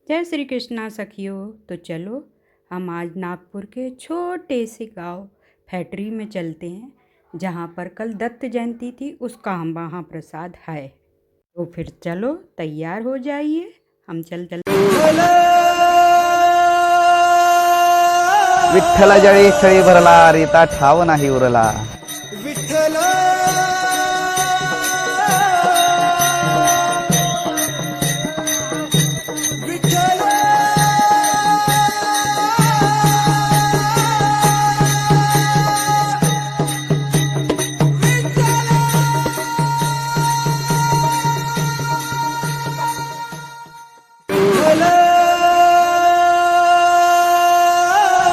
जय श्री कृष्णा सखियों। तो चलो हम आज नागपुर के छोटे से गांव फैक्ट्री में चलते हैं, जहां पर कल दत्त जयंती थी, उसका हम महाप्रसाद है। तो फिर चलो तैयार हो जाइए, हम चल विठ्ठला जळी छळी भरला, रीता ठाव नाही उरला। विठ्ठल विठ्ठल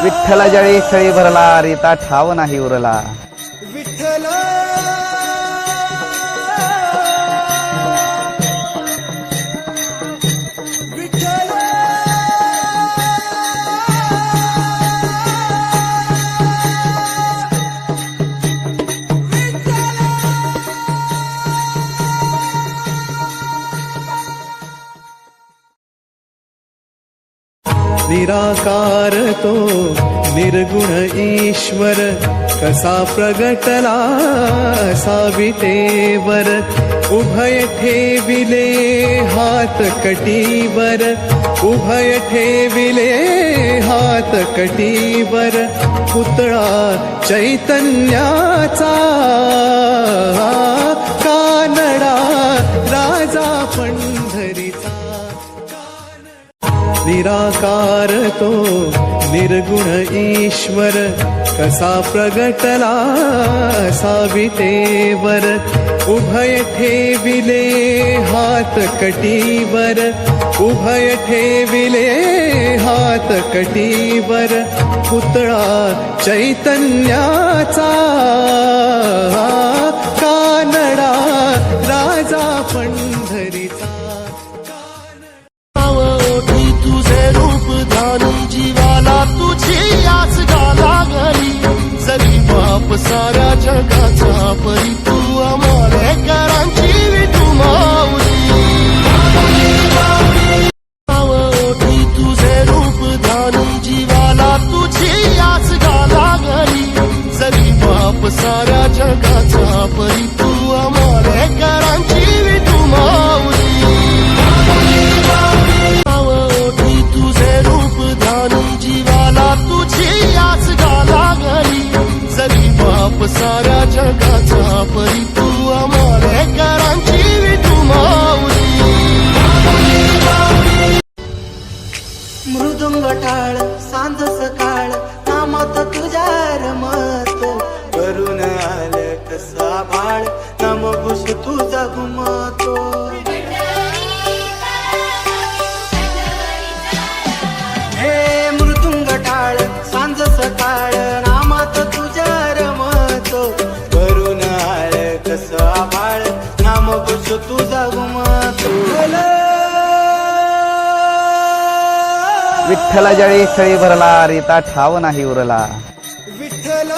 विठ्ठला जळी छळी भरला, रीता ठाव नाही उरला। विठ्ठल विठ्ठल निराकार तो निर्गुण ईश्वर, कसा प्रगटला सावितेवर। उभय ठेविले हात कटीवर, उभय ठेविले हात कटीवर। पुतळा चैतन्याचा, कानडा राजा पंढरीचा। निराकार तो निर्गुण ईश्वर, कसा प्रगटला सावितेवर। उभय ठेविले हात कटीवर, उभय ठेविले हात कटीवर। पुतळा चैतन्याचा, कानडा राजा पंढरीचा। तुझे रूप ध्यान जीवाला तुझी आस घाला घरी। जरी बाप साऱ्या जगाचा परी, तू अमोलेकरांची विठू माऊली। तुझे रूप ध्यान जीवाला तुझी आस घाला घरी। जरी बाप साऱ्या जगाचा परी, तू अमोलेकरांची विठू माऊली। तुझे रूप ध्यान जीवाला तुझी आस घाला घरी। जरी बाप साऱ्या जगाचा परी, तू अमोलेकरांची विठू माऊली। मृदुंग टाळ सांज सकाळ, नामात तुझ्या रमतो। करून आलं कसा बाळ, नाम घुस तुझा घुमतो। हे मृदुंग टाळ सांज सकाळ, नामात तुझ्या रमतो। करून आलं कसा बाळ, नाम घुस तुझा घुमतो। विठ्ठला जळी छळी भरला, रीता ठाव नाही उरला। विठ्ठल